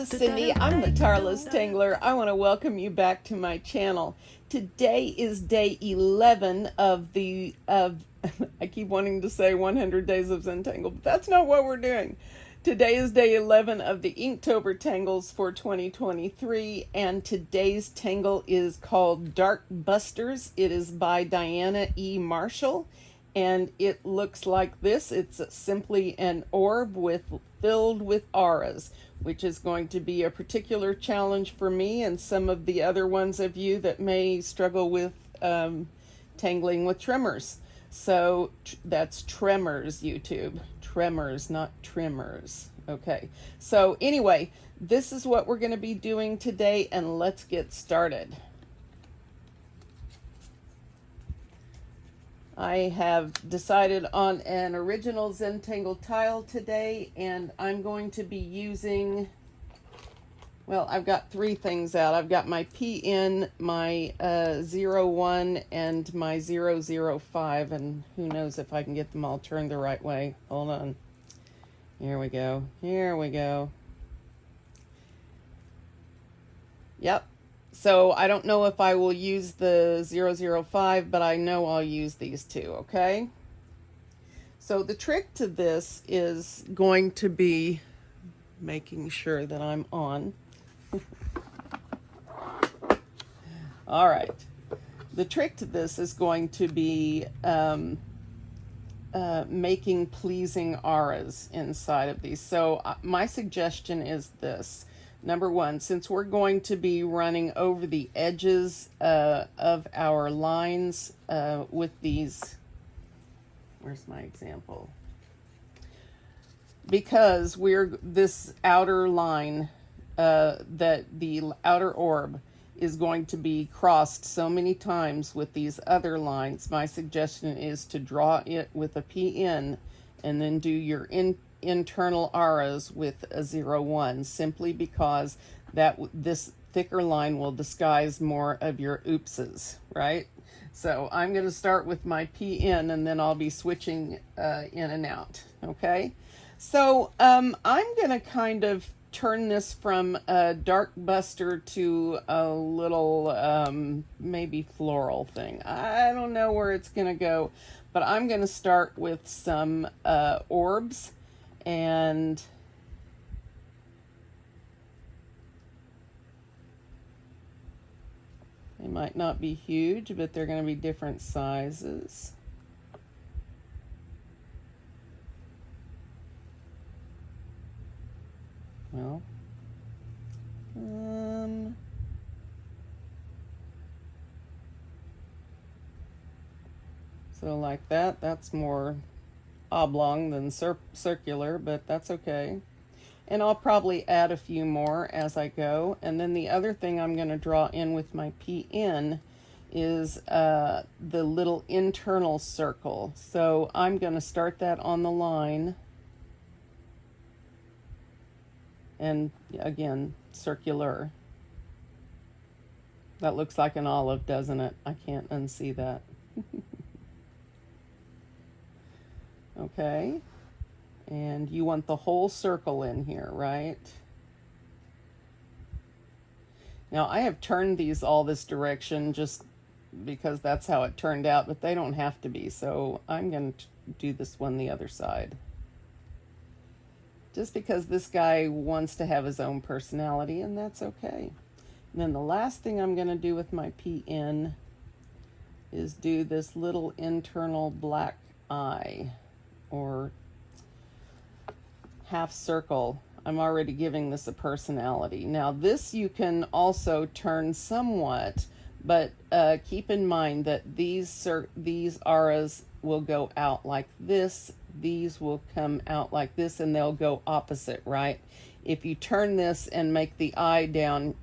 is Cyndee. I'm the Tireless Tangler. I want to welcome you back to my channel. Today is day 11 of I keep wanting to say 100 days of Zentangle, but that's not what we're doing. Today is day 11 of the Inktober Tangles for 2023, and today's tangle is called Dark Busters. It is by Diana E. Marshall, and it looks like this. It's simply an orb filled with auras, which is going to be a particular challenge for me and some of the other ones of you that may struggle with tangling with tremors. So that's tremors, YouTube. Tremors, not trimmers. Okay, so anyway, this is what we're going to be doing today, and let's get started. I have decided on an original Zentangle tile today, and I'm going to be using, well, I've got three things out. I've got my PN, my 01, and my 005, and who knows if I can get them all turned the right way. Hold on. Here we go. Here we go. Yep. So I don't know if I will use the 005, but I know I'll use these two, okay? So the trick to this is going to be making sure that I'm on. All right. The trick to this is going to be making pleasing auras inside of these. So my suggestion is this. Number one, since we're going to be running over the edges of our lines with these, where's my example? Because this outer line, that the outer orb is going to be crossed so many times with these other lines, my suggestion is to draw it with a PN and then do your internal auras with a 01, simply because this thicker line will disguise more of your oopses, right? So I'm going to start with my PN, and then I'll be switching in and out, okay? So I'm going to kind of turn this from a dark buster to a little maybe floral thing. I don't know where it's going to go, but I'm going to start with some orbs, and they might not be huge, but they're going to be different sizes. Well, so like that, that's more oblong than circular, but that's okay. And I'll probably add a few more as I go. And then the other thing I'm going to draw in with my PN is the little internal circle. So I'm going to start that on the line. And again, circular. That looks like an olive, doesn't it? I can't unsee that. Okay. And you want the whole circle in here, right? Now, I have turned these all this direction just because that's how it turned out, but they don't have to be. So I'm going to do this one the other side. Just because this guy wants to have his own personality, and that's okay. And then the last thing I'm going to do with my PN is do this little internal black eye, or half circle. I'm already giving this a personality. Now this you can also turn somewhat, but keep in mind that these auras will go out like this. These will come out like this, and they'll go opposite, right? If you turn this and make the eye down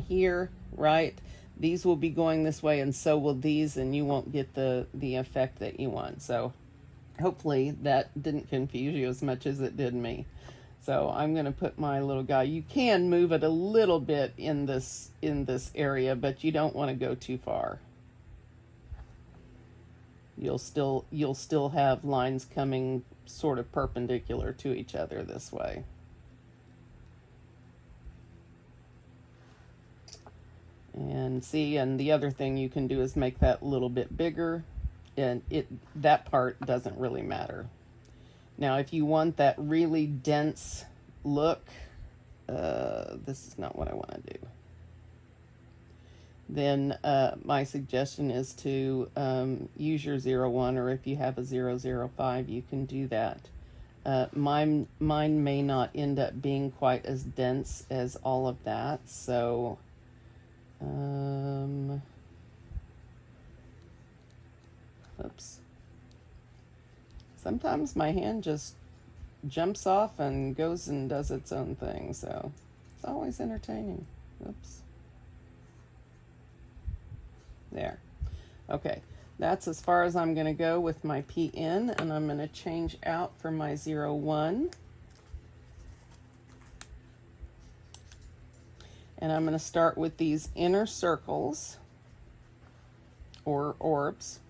here, right, these will be going this way, and so will these, and you won't get the effect that you want. So hopefully that didn't confuse you as much as it did me. So I'm going to put my little guy. You can move it a little bit in this area, but you don't want to go too far. You'll still have lines coming sort of perpendicular to each other this way. And see, and the other thing you can do is make that a little bit bigger, and that part doesn't really matter. Now, if you want that really dense look, this is not what I want to do. Then my suggestion is to use your 01, or if you have a 005, you can do that. Mine may not end up being quite as dense as all of that, so oops. Sometimes my hand just jumps off and goes and does its own thing, so it's always entertaining. Oops. There. Okay, that's as far as I'm going to go with my PN, and I'm going to change out for my 01. And I'm going to start with these inner circles, or orbs.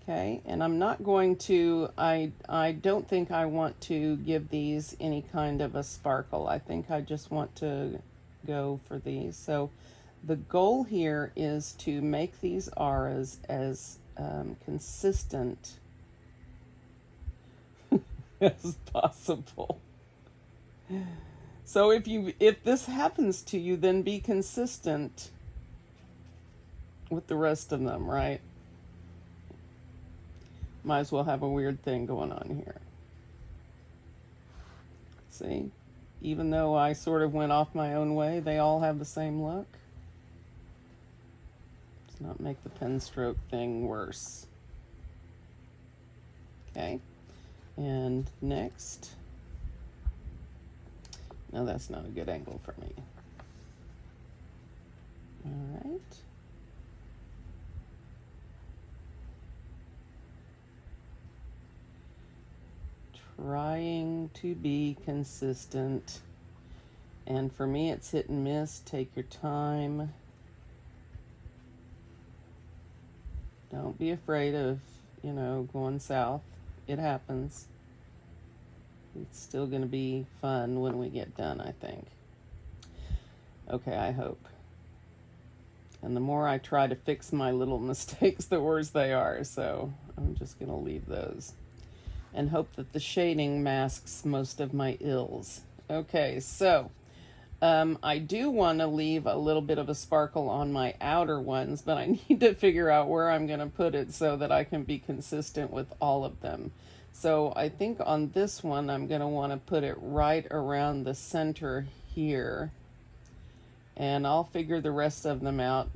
Okay, and I'm not going to, I don't think I want to give these any kind of a sparkle. I think I just want to go for these. So the goal here is to make these auras as consistent as possible. So if this happens to you, then be consistent with the rest of them, right? Might as well have a weird thing going on here. See? Even though I sort of went off my own way, they all have the same look. Let's not make the pen stroke thing worse. Okay. And next. No, that's not a good angle for me. All right. Trying to be consistent. And for me, it's hit and miss. Take your time. Don't be afraid of, going south. It happens. It's still going to be fun when we get done, I think. Okay, I hope. And the more I try to fix my little mistakes, the worse they are. So I'm just going to leave those. And hope that the shading masks most of my ills. Okay, so I do want to leave a little bit of a sparkle on my outer ones, but I need to figure out where I'm going to put it so that I can be consistent with all of them. So I think on this one, I'm going to want to put it right around the center here. And I'll figure the rest of them out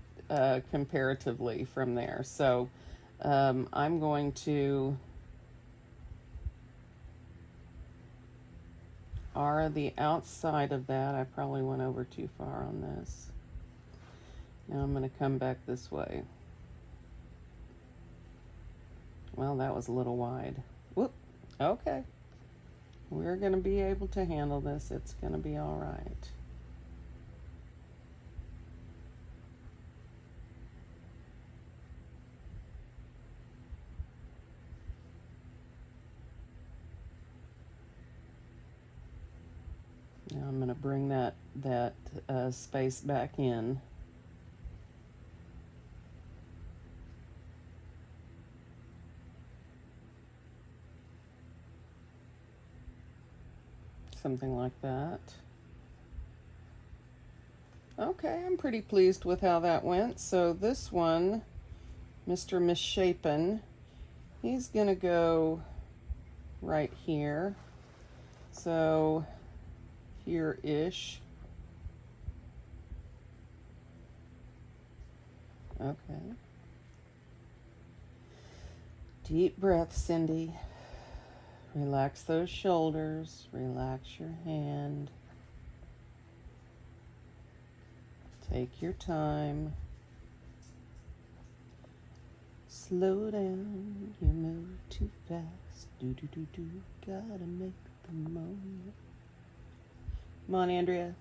comparatively from there. So I'm going to aura the outside of that. I probably went over too far on this. Now I'm going to come back this way. Well, that was a little wide. Whoop. Okay. We're going to be able to handle this. It's going to be all right. Now I'm going to bring that space back in. Something like that. Okay, I'm pretty pleased with how that went. So this one, Mr. Misshapen, he's going to go right here. So here-ish. Okay. Deep breath, Cyndee. Relax those shoulders. Relax your hand. Take your time. Slow down. You move too fast. Do. Gotta make the moment. Come on, Andrea.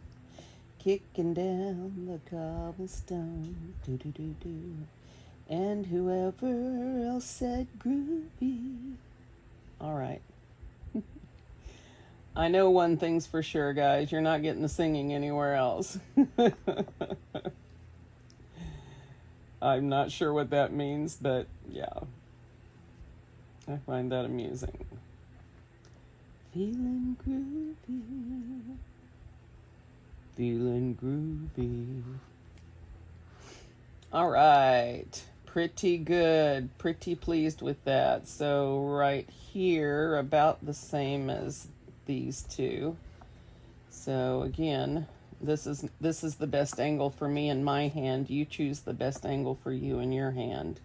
Kicking down the cobblestone. Do. And whoever else said groovy. All right. I know one thing's for sure, guys. You're not getting the singing anywhere else. I'm not sure what that means, but yeah. I find that amusing. Feeling groovy. Feeling groovy. All right. Pretty good. Pretty pleased with that. So right here, about the same as these two. So again, this is the best angle for me in my hand. You choose the best angle for you in your hand.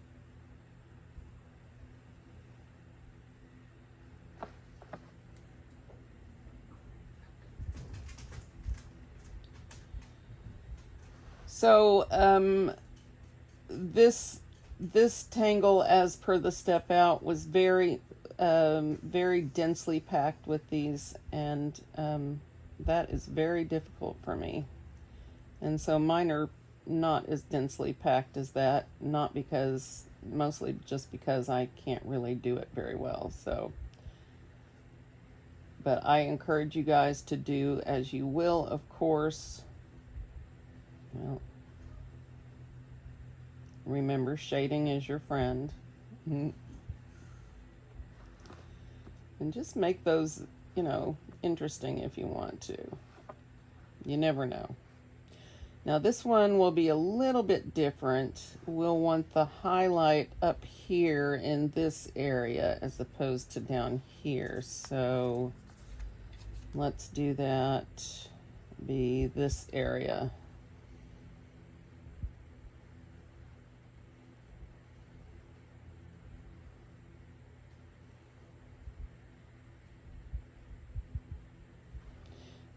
So this tangle, as per the step out, was very very densely packed with these, and that is very difficult for me. And so mine are not as densely packed as that, not because, mostly just because I can't really do it very well. So, but I encourage you guys to do as you will, of course. Well, remember, shading is your friend. And just make those, you know, interesting if you want to. You never know. Now this one will be a little bit different. We'll want the highlight up here in this area as opposed to down here. So let's do that, be this area.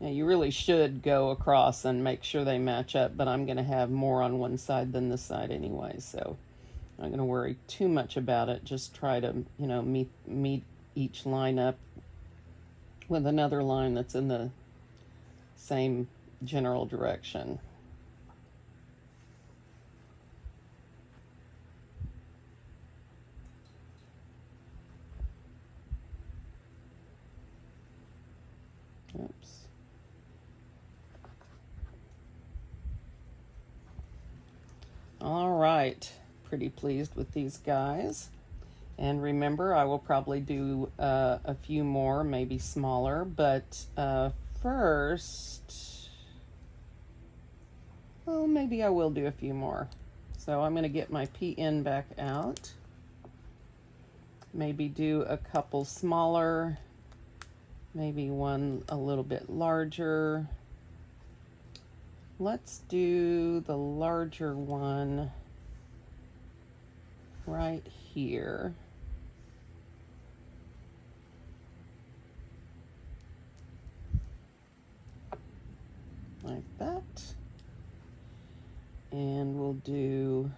Now you really should go across and make sure they match up, but I'm going to have more on one side than this side anyway, so I'm not going to worry too much about it. Just try to, you know, meet each line up with another line that's in the same general direction. Oops. All right, pretty pleased with these guys. And remember, I will probably do a few more, maybe smaller, but first, well, maybe I will do a few more. So I'm going to get my PN back out. Maybe do a couple smaller, maybe one a little bit larger. Let's do the larger one right here. Like that. And we'll do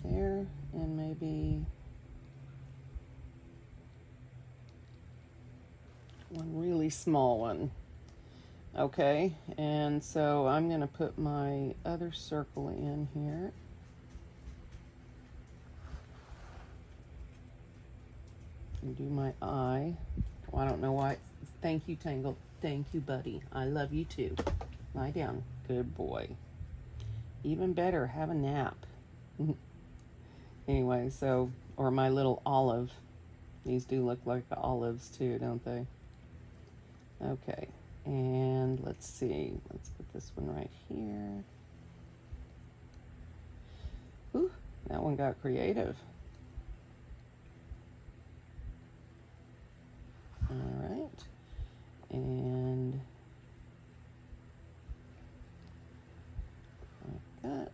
there, and maybe one really small one. Okay, and so I'm going to put my other circle in here. And do my eye. Oh, I don't know why. Thank you, Tangle. Thank you, buddy. I love you too. Lie down. Good boy. Even better, have a nap. Anyway, so, or my little olive. These do look like olives too, don't they? Okay, and let's see. Let's put this one right here. Ooh, that one got creative. All right, and like that.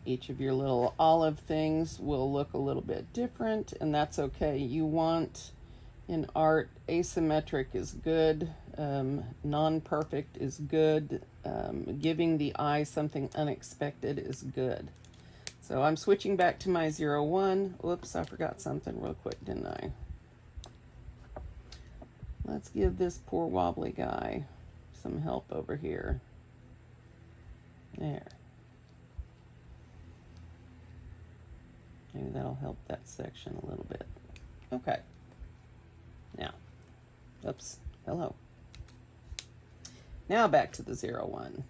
Each of your little olive things will look a little bit different, and that's okay. You want, in art, asymmetric is good, non-perfect is good, giving the eye something unexpected is good. So I'm switching back to my 0, 1. Whoops, I forgot something real quick, didn't I? Let's give this poor wobbly guy some help over here. There. Maybe that'll help that section a little bit. Okay. Now, oops, hello. Now back to the 0, 1.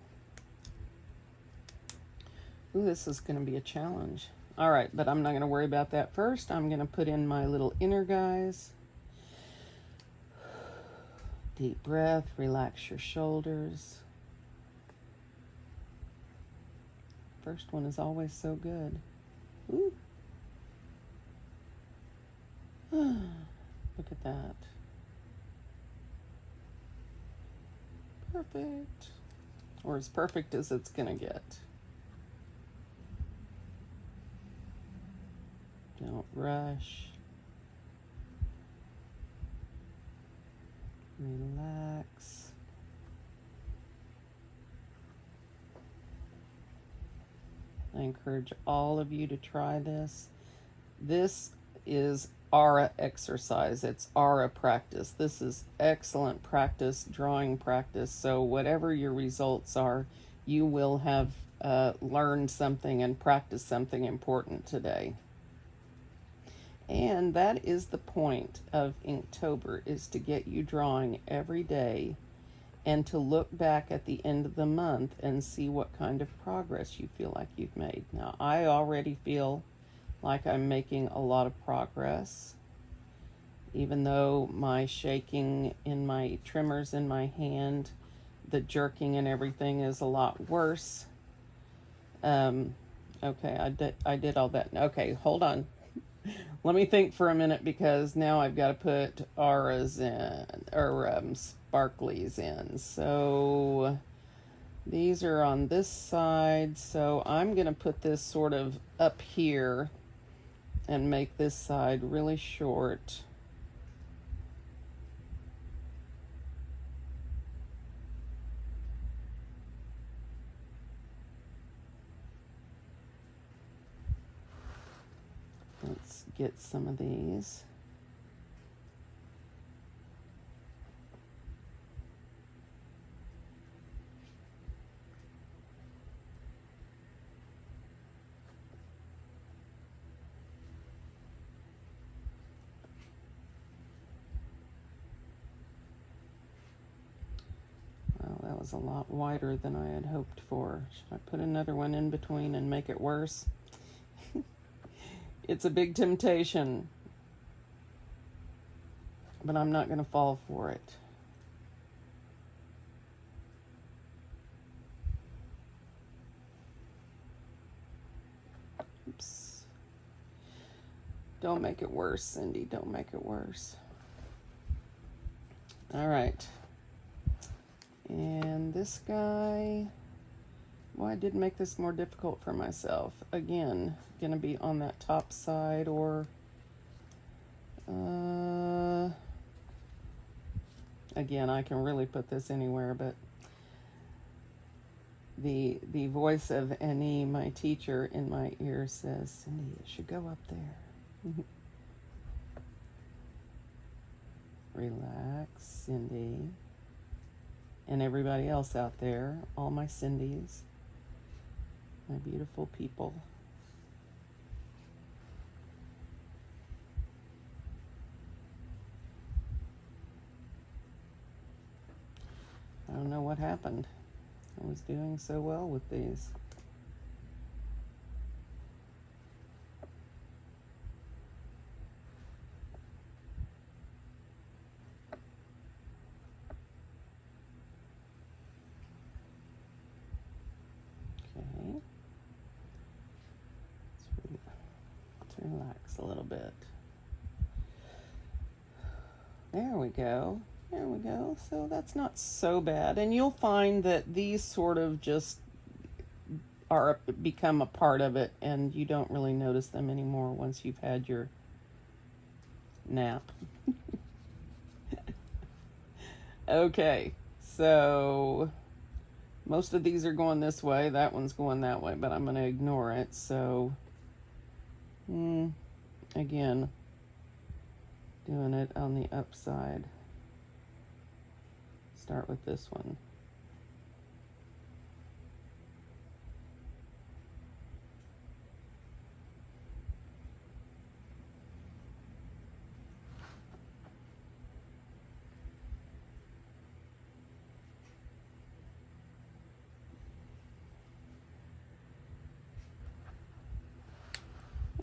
Ooh, this is going to be a challenge. All right, but I'm not going to worry about that first. I'm going to put in my little inner guys. Deep breath, relax your shoulders. First one is always so good. Ooh. Look at that. Perfect. Or as perfect as it's going to get. Don't rush. Relax. I encourage all of you to try this. This is aura exercise. It's aura practice. This is excellent practice, drawing practice. So whatever your results are, you will have learned something and practiced something important today. And that is the point of Inktober, is to get you drawing every day and to look back at the end of the month and see what kind of progress you feel like you've made. Now, I already feel like I'm making a lot of progress, even though my shaking in my trimmers in my hand, the jerking and everything is a lot worse. Okay, I did all that. Okay, hold on. Let me think for a minute, because now I've got to put auras in, or sparklies in. So these are on this side, so I'm going to put this sort of up here and make this side really short. Let's get some of these. Well, that was a lot wider than I had hoped for. Should I put another one in between and make it worse? It's a big temptation, but I'm not going to fall for it. Oops. Don't make it worse, Cyndee. Don't make it worse. All right. And this guy, well, I did make this more difficult for myself. Again, going to be on that top side, or again, I can really put this anywhere, but the voice of Annie, my teacher, in my ear says, Cyndee, it should go up there. Relax, Cyndee. And everybody else out there, all my Cyndees, my beautiful people. I don't know what happened. I was doing so well with these. Okay. Let's relax a little bit. There we go. There we go. So that's not so bad. And you'll find that these sort of just become a part of it, and you don't really notice them anymore once you've had your nap. Okay, so most of these are going this way. That one's going that way, but I'm going to ignore it. So Again, doing it on the upside. Start with this one.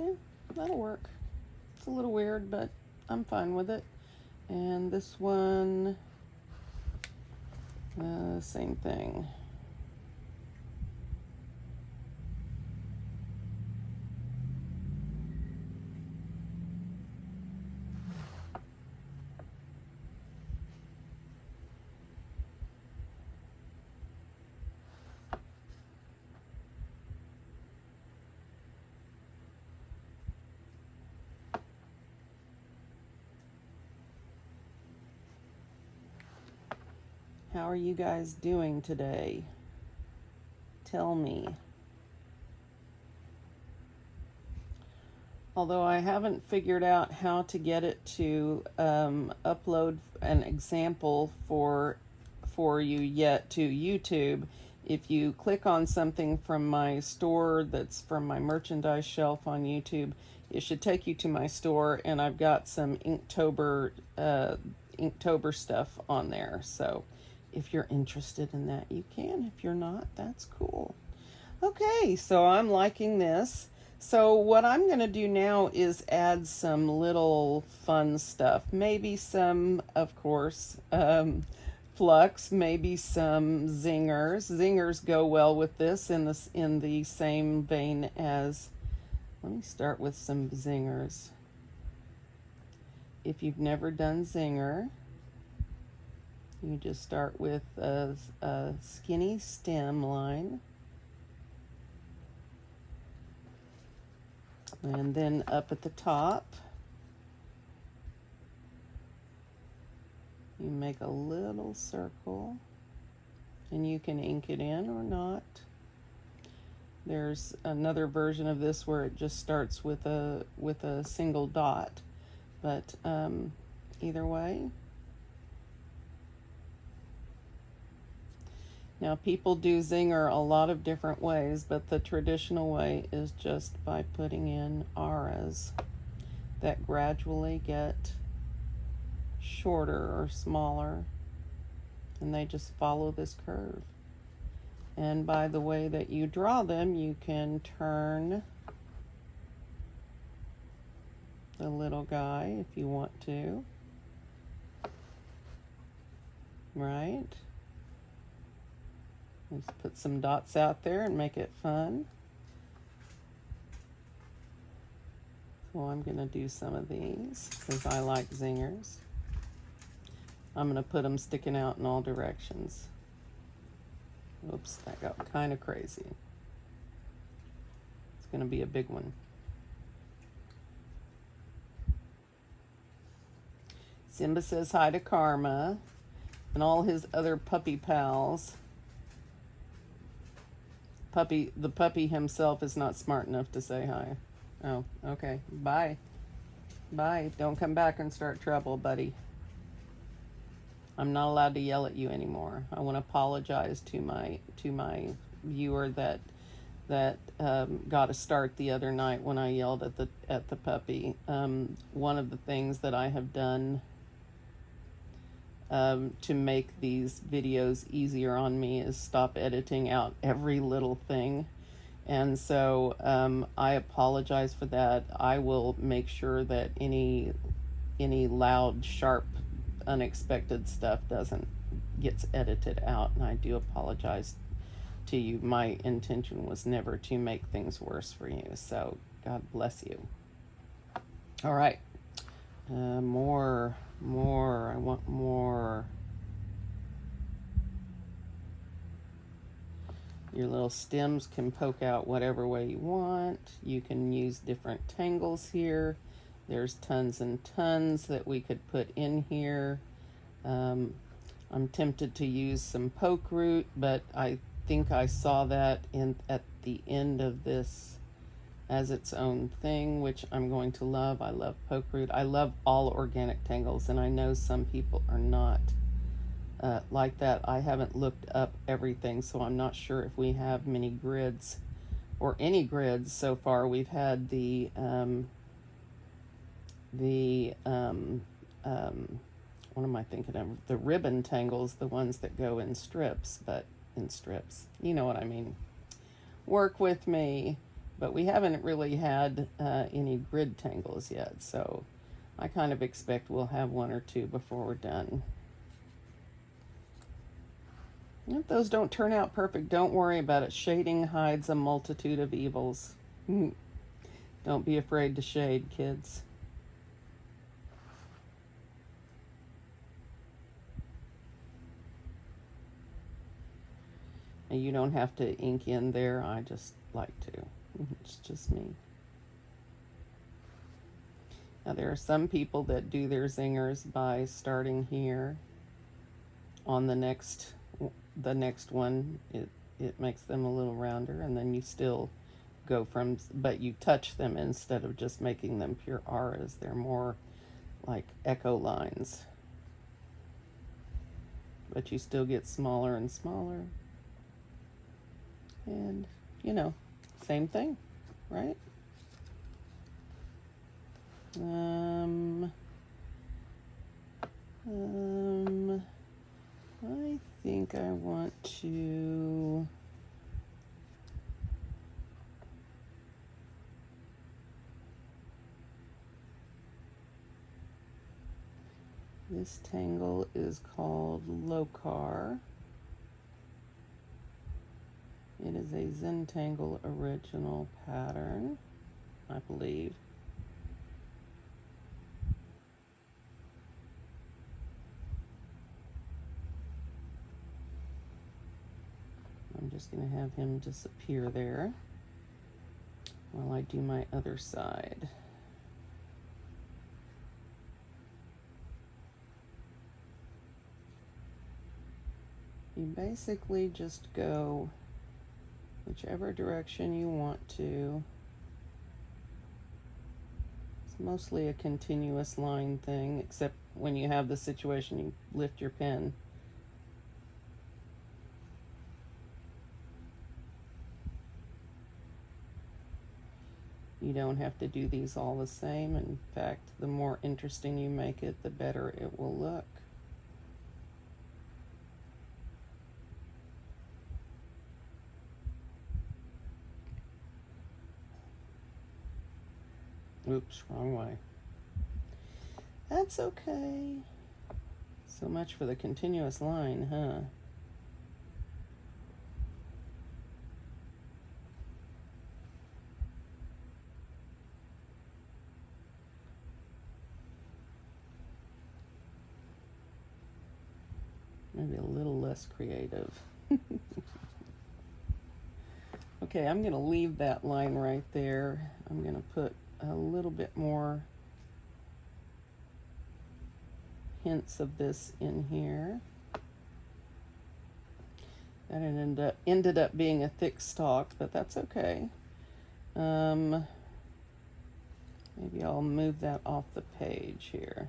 Yeah, that'll work. It's a little weird, but I'm fine with it. And this one, same thing. How are you guys doing today? Tell me. Although I haven't figured out how to get it to upload an example for you yet to YouTube. If you click on something from my store that's from my merchandise shelf on YouTube, it should take you to my store, and I've got some Inktober stuff on there. So if you're interested in that, you can. If you're not, that's cool. Okay, so I'm liking this. So what I'm going to do now is add some little fun stuff. Maybe some, of course, flux, maybe some zingers. Zingers go well with this in the same vein as, let me start with some zingers. If you've never done zinger, you just start with a skinny stem line. And then up at the top, you make a little circle, and you can ink it in or not. There's another version of this where it just starts with a single dot, but either way. Now, people do zinger a lot of different ways, but the traditional way is just by putting in auras that gradually get shorter or smaller, and they just follow this curve. And by the way that you draw them, you can turn the little guy if you want to, right? Let's put some dots out there and make it fun. So I'm going to do some of these because I like zingers. I'm going to put them sticking out in all directions. Oops, that got kind of crazy. It's going to be a big one. Simba says hi to Karma and all his other puppy pals. The puppy himself is not smart enough to say hi. Oh, okay. Bye. Bye. Don't come back and start trouble, buddy. I'm not allowed to yell at you anymore. I want to apologize to my viewer that got a start the other night when I yelled at the puppy. One of the things that I have done to make these videos easier on me is stop editing out every little thing. And so I apologize for that. I will make sure that any loud, sharp, unexpected stuff gets edited out, and I do apologize to you. My intention was never to make things worse for you, so God bless you. All right. More. I want more. Your little stems can poke out whatever way you want. You can use different tangles here. There's tons and tons that we could put in here. I'm tempted to use some poke root, but I think I saw that at the end of this as its own thing, which I'm going to love. I love poke root. I love all organic tangles, and I know some people are not like that. I haven't looked up everything, so I'm not sure if we have many grids or any grids so far. We've had the what am I thinking of? The ribbon tangles, the ones that go in strips, but in strips, you know what I mean. Work with me. But we haven't really had any grid tangles yet, so I kind of expect we'll have one or two before we're done. If those don't turn out perfect, don't worry about it. Shading hides a multitude of evils. Don't be afraid to shade, kids. And you don't have to ink in there. I just like to. It's just me. Now there are some people that do their zingers by starting here on the next one. It makes them a little rounder, and then you still go from, but you touch them instead of just making them pure auras. They're more like echo lines, but you still get smaller and smaller. And you know, same thing, right? I think I want to this tangle is called Lokar. It is a Zentangle original pattern, I believe. I'm just going to have him disappear there while I do my other side. You basically just go whichever direction you want to. It's mostly a continuous line thing, except when you have the situation you lift your pen. You don't have to do these all the same. In fact, the more interesting you make it, the better it will look. Oops, wrong way. That's okay. So much for the continuous line, huh? Maybe a little less creative. Okay, I'm going to leave that line right there. I'm going to put a little bit more hints of this in here. That ended up being a thick stalk, but that's okay. Maybe I'll move that off the page here.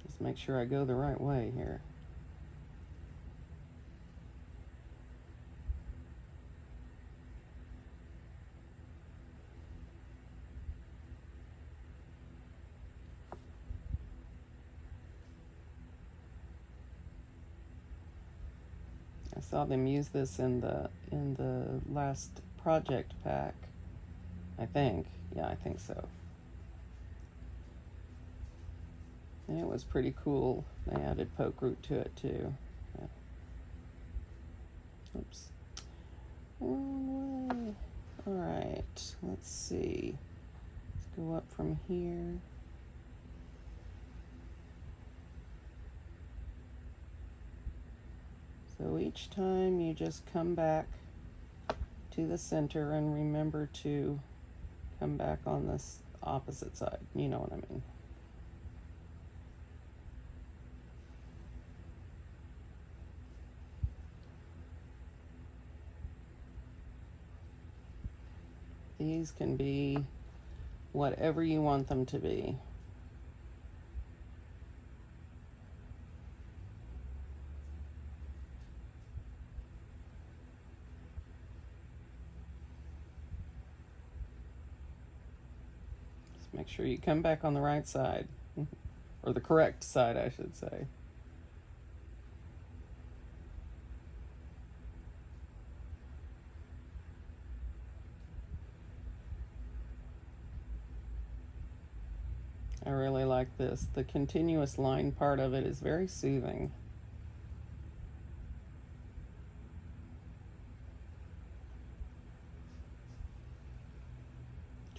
Just make sure I go the right way here. I saw them use this in the last project pack, I think. Yeah, I think so. And it was pretty cool. They added poke root to it too. Yeah. Oops. Wrong way. Alright, let's see. Let's go up from here. So each time you just come back to the center and remember to come back on this opposite side. You know what I mean. These can be whatever you want them to be. Just make sure you come back on the right side, or the correct side, I should say. I really like this. The continuous line part of it is very soothing.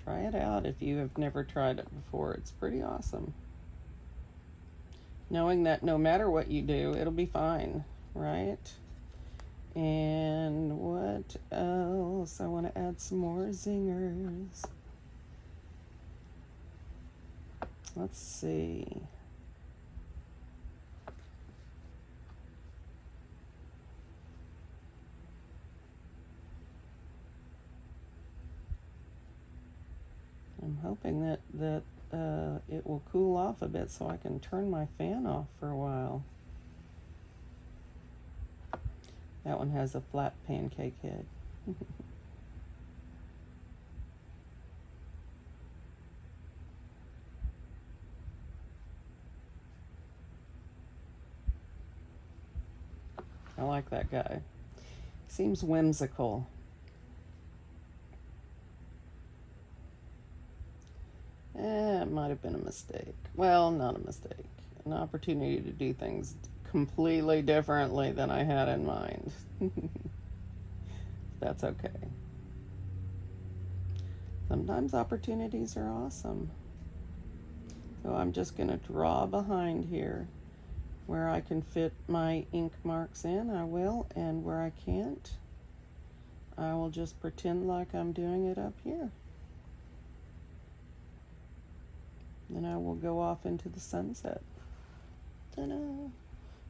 Try it out if you have never tried it before. It's pretty awesome. Knowing that no matter what you do, it'll be fine, right? And what else? I want to add some more zingers. Let's see. I'm hoping that it will cool off a bit so I can turn my fan off for a while. That one has a flat pancake head. I like that guy. Seems whimsical. It might have been a mistake. Well, not a mistake. An opportunity to do things completely differently than I had in mind. That's okay. Sometimes opportunities are awesome. So I'm just going to draw behind here. Where I can fit my ink marks in, I will, and where I can't, I will just pretend like I'm doing it up here. Then I will go off into the sunset. Ta-da!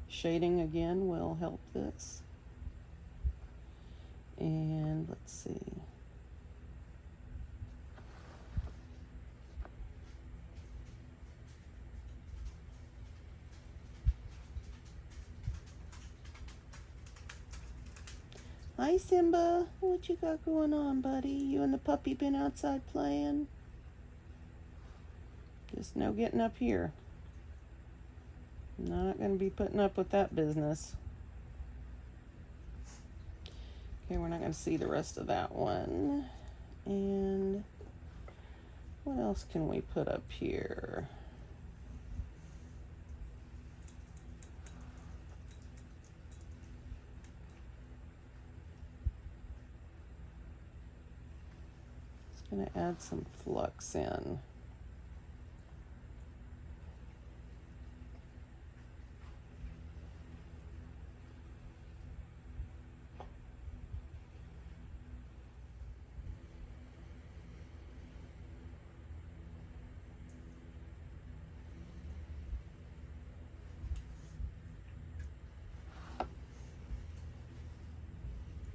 Shading again will help this. And let's see. Hi Simba, what you got going on, buddy? You and the puppy been outside playing? Just no getting up here. Not gonna be putting up with that business. Okay, we're not gonna see the rest of that one. And what else can we put up here? Going to add some flux in.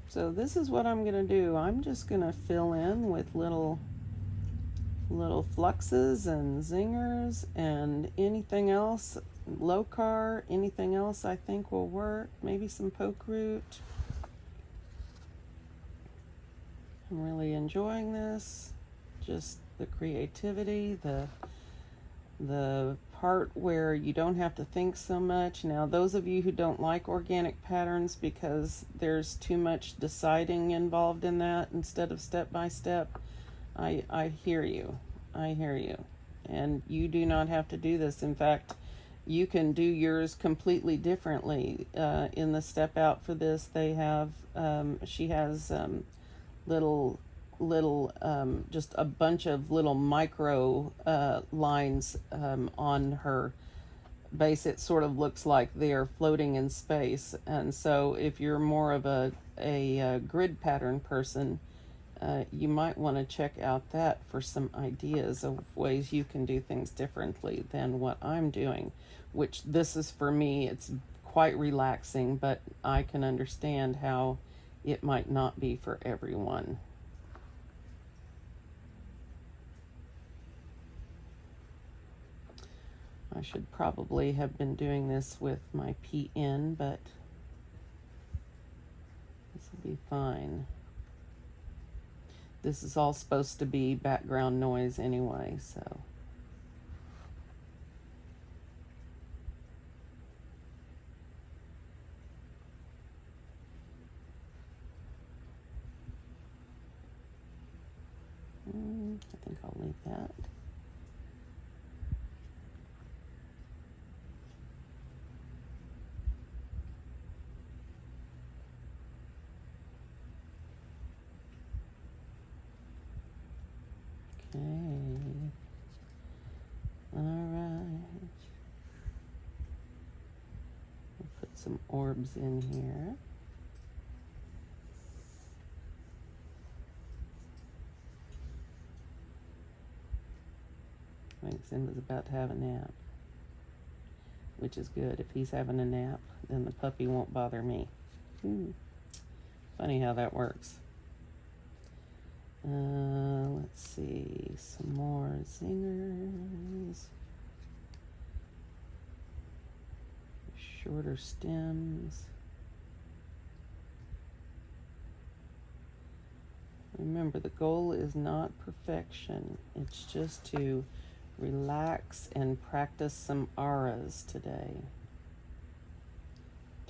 So this is what I'm going to do. I'm just going to fill in with little fluxes and zingers and anything else, locar, anything else I think will work. Maybe some poke root. I'm really enjoying this. Just the creativity, the part where you don't have to think so much. Now, those of you who don't like organic patterns because there's too much deciding involved in that instead of step by step, I hear you. I hear you. And you do not have to do this. In fact, you can do yours completely differently. In the step out for this, they have, she has little just a bunch of little micro lines on her base. It sort of looks like they are floating in space. And so if you're more of a grid pattern person, you might want to check out that for some ideas of ways you can do things differently than what I'm doing, which this is for me, it's quite relaxing, but I can understand how it might not be for everyone. I should probably have been doing this with my PN, but this will be fine. This is all supposed to be background noise anyway, so. I think I'll leave that. Okay. All right. We'll put some orbs in here. I think Simba's about to have a nap, which is good. If he's having a nap, then the puppy won't bother me. Funny how that works. Let's see, some more zingers. Shorter stems. Remember, the goal is not perfection. It's just to relax and practice some auras today.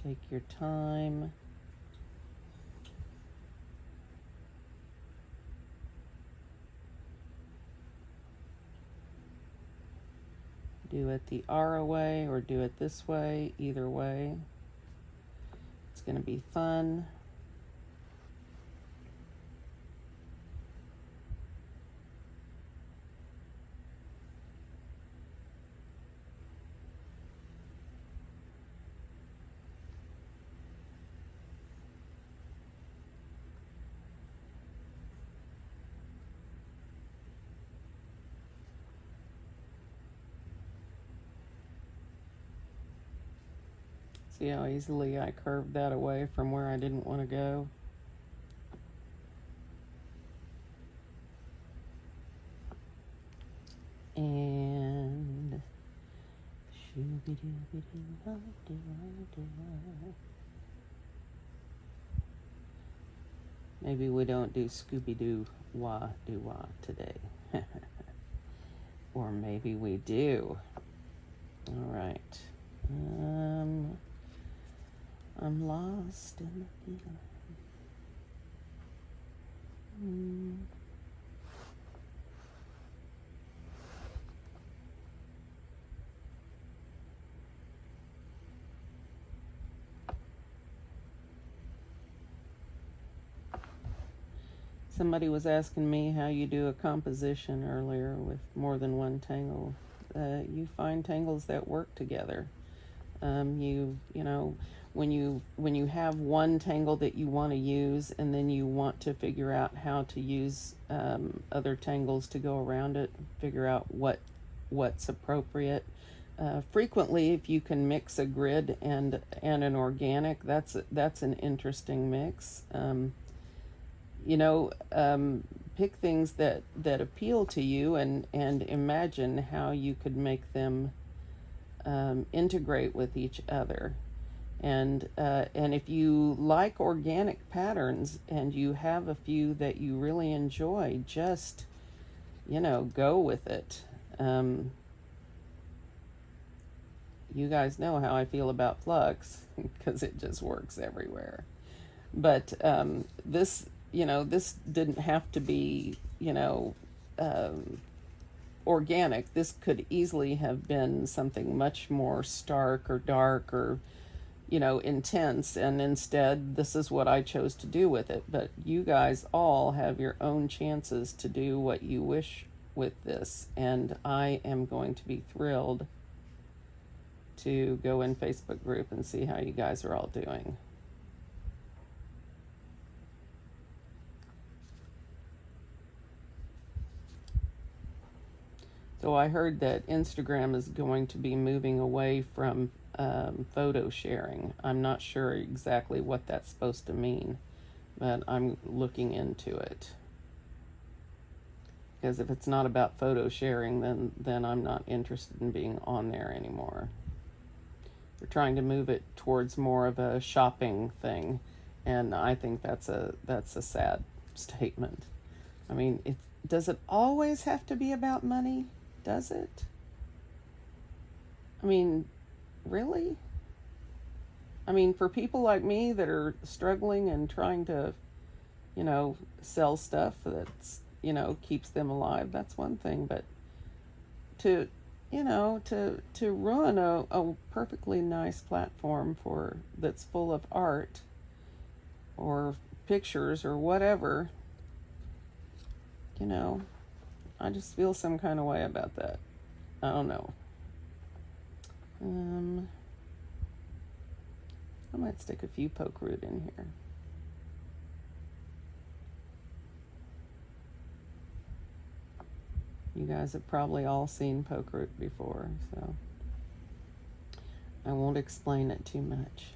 Take your time. Do it the aura way or do it this way. Either way, it's going to be fun. See how easily I curved that away from where I didn't want to go? And maybe we don't do Scooby-Doo-wah-doo-wah today. Or maybe we do. All right. I'm lost in the feeling. Somebody was asking me how you do a composition earlier with more than one tangle. You find tangles that work together. You know, when you have one tangle that you want to use, and then you want to figure out how to use other tangles to go around it, figure out what's appropriate. Frequently, if you can mix a grid and an organic, that's an interesting mix. Pick things that appeal to you, and imagine how you could make them integrate with each other. And if you like organic patterns and you have a few that you really enjoy, just go with it. You guys know how I feel about flux because it just works everywhere. But this didn't have to be organic. This could easily have been something much more stark or dark or intense, and instead this is what I chose to do with it. But you guys all have your own chances to do what you wish with this, and I am going to be thrilled to go in Facebook group and see how you guys are all doing. So I heard that Instagram is going to be moving away from photo sharing. I'm not sure exactly what that's supposed to mean, but I'm looking into it. Because if it's not about photo sharing, then I'm not interested in being on there anymore. They're trying to move it towards more of a shopping thing, and I think that's a sad statement. I mean, does it always have to be about money? Does it? I mean, really? I mean, for people like me that are struggling and trying to, sell stuff that's, keeps them alive, that's one thing. But to, to ruin a perfectly nice platform that's full of art or pictures or whatever, I just feel some kind of way about that. I don't know. I might stick a few poke root in here. You guys have probably all seen poke root before, so I won't explain it too much.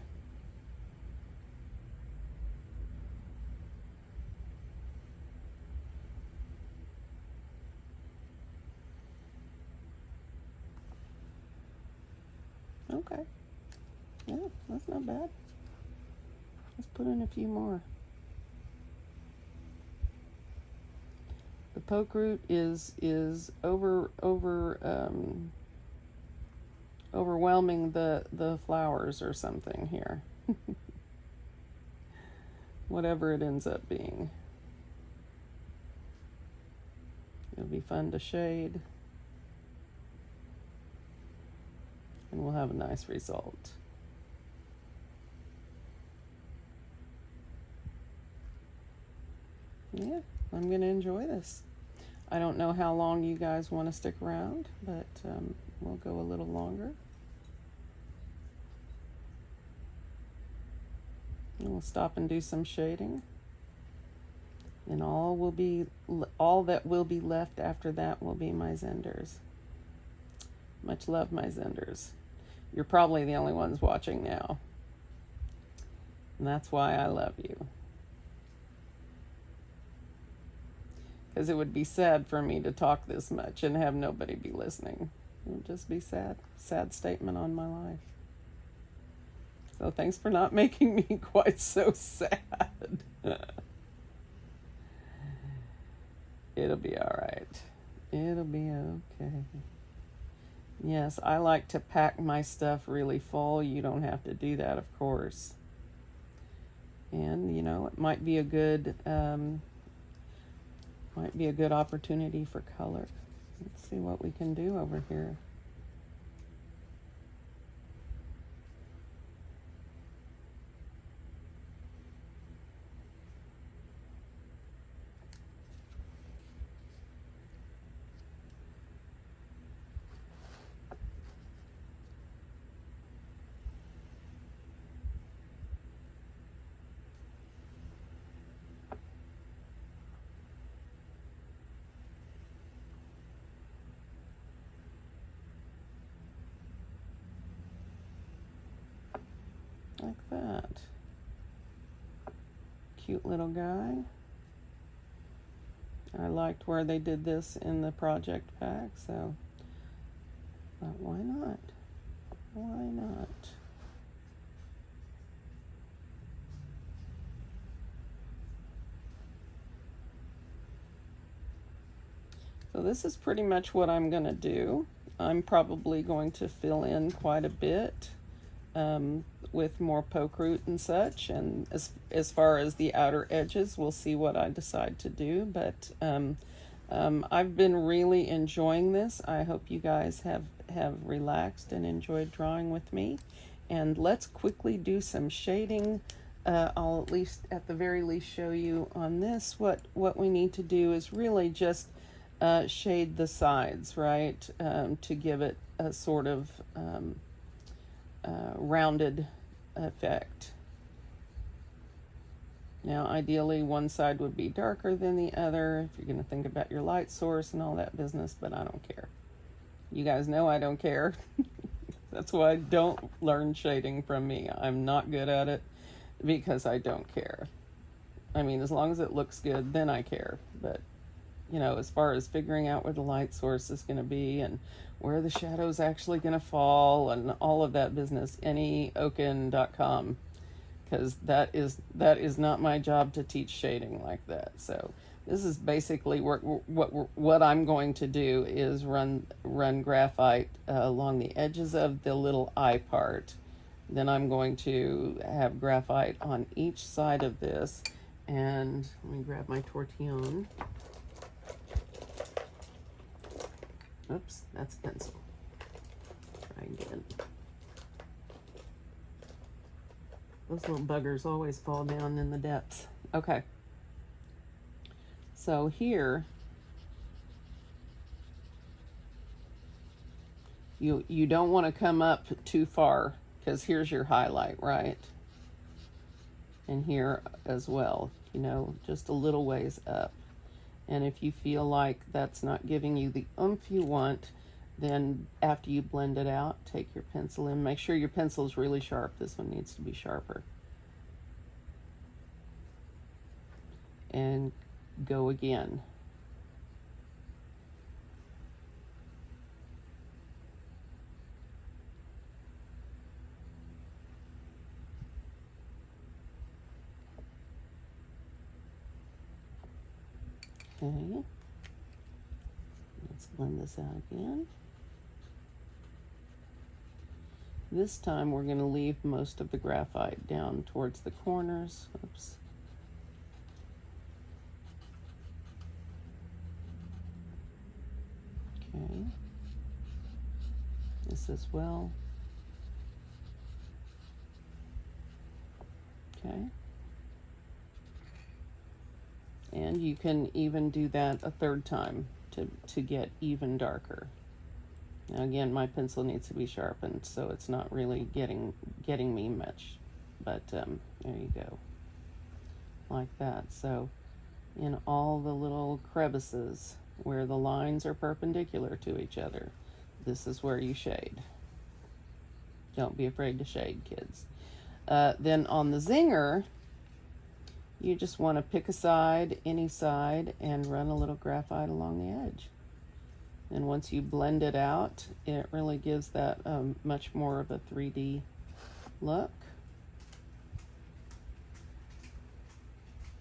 Okay. Yeah, that's not bad. Let's put in a few more. The poke root is overwhelming the flowers or something here. Whatever it ends up being. It'll be fun to shade. And we'll have a nice result. Yeah, I'm going to enjoy this. I don't know how long you guys want to stick around, but we'll go a little longer. And we'll stop and do some shading. And all that will be left after that will be my Zenders. Much love, my Zenders. You're probably the only ones watching now. And that's why I love you. Because it would be sad for me to talk this much and have nobody be listening. It would just be sad statement on my life. So thanks for not making me quite so sad. It'll be all right. It'll be okay. Yes, I like to pack my stuff really full. You don't have to do that, of course. And, it might be a good opportunity for color. Let's see what we can do over here. Like that. Cute little guy. I liked where they did this in the project pack, so why not? Why not? So this is pretty much what I'm going to do. I'm probably going to fill in quite a bit with more poke root and such, and as far as the outer edges, we'll see what I decide to do, but I've been really enjoying this. I hope you guys have relaxed and enjoyed drawing with me, and let's quickly do some shading. I'll at the very least show you on this what we need to do is really just shade the sides, right, to give it a sort of rounded effect. Now, ideally, one side would be darker than the other if you're going to think about your light source and all that business, but I don't care. You guys know I don't care. That's why don't learn shading from me. I'm not good at it because I don't care. I mean, as long as it looks good, then I care. But, you know, as far as figuring out where the light source is going to be and where the shadow's actually going to fall and all of that business, anyoken.com, because that is not my job to teach shading like that. So this is basically what I'm going to do is run graphite along the edges of the little eye part. Then I'm going to have graphite on each side of this. And let me grab my tortillon. Oops, that's pencil. Try again. Those little buggers always fall down in the depths. Okay. So here, you don't want to come up too far because here's your highlight, right? And here as well, you know, just a little ways up. And if you feel like that's not giving you the oomph you want, then after you blend it out, take your pencil in. Make sure your pencil is really sharp. This one needs to be sharper. And go again. Okay. Let's blend this out again. This time we're going to leave most of the graphite down towards the corners. Oops. Okay. This as well. Okay. And you can even do that a third time to get even darker. Now again, my pencil needs to be sharpened, so it's not really getting me much. But there you go. Like that. So in all the little crevices where the lines are perpendicular to each other, this is where you shade. Don't be afraid to shade, kids. Then on the zinger, you just want to pick a side, any side, and run a little graphite along the edge. And once you blend it out, it really gives that much more of a 3D look.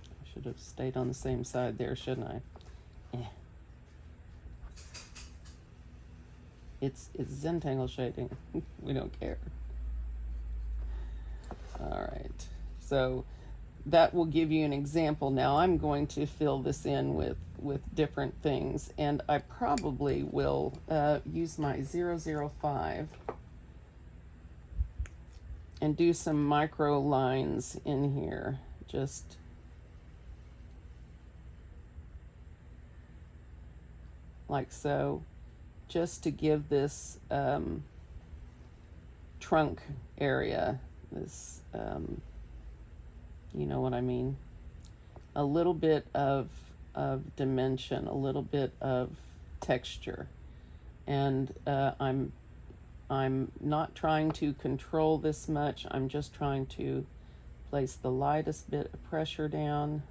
I should have stayed on the same side there, shouldn't I? It's Zentangle shading. We don't care. All right, so that will give you an example. Now I'm going to fill this in with different things, and I probably will use my 005 and do some micro lines in here, just like so, just to give this trunk area, this you know what I mean, a little bit of dimension, a little bit of texture. And I'm not trying to control this much. I'm just trying to place the lightest bit of pressure down.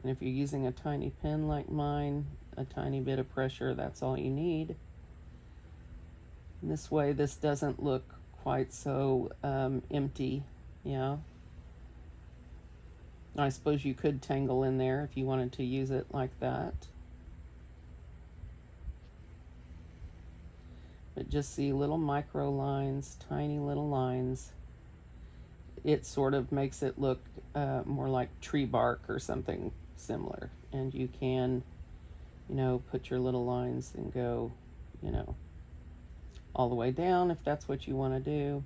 And if you're using a tiny pen like mine, a tiny bit of pressure, that's all you need. And this way, this doesn't look quite so empty, yeah. I suppose you could tangle in there if you wanted to use it like that. But just see little micro lines, tiny little lines. It sort of makes it look more like tree bark or something similar. And you can, you know, put your little lines and go, you know, all the way down if that's what you want to do.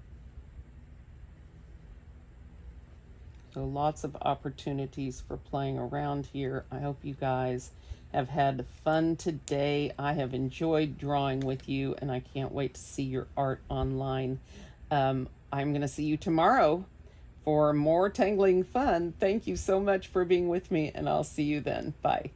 So lots of opportunities for playing around here. I hope you guys have had fun today. I have enjoyed drawing with you, and I can't wait to see your art online. I'm going to see you tomorrow for more tangling fun. Thank you so much for being with me, and I'll see you then. Bye.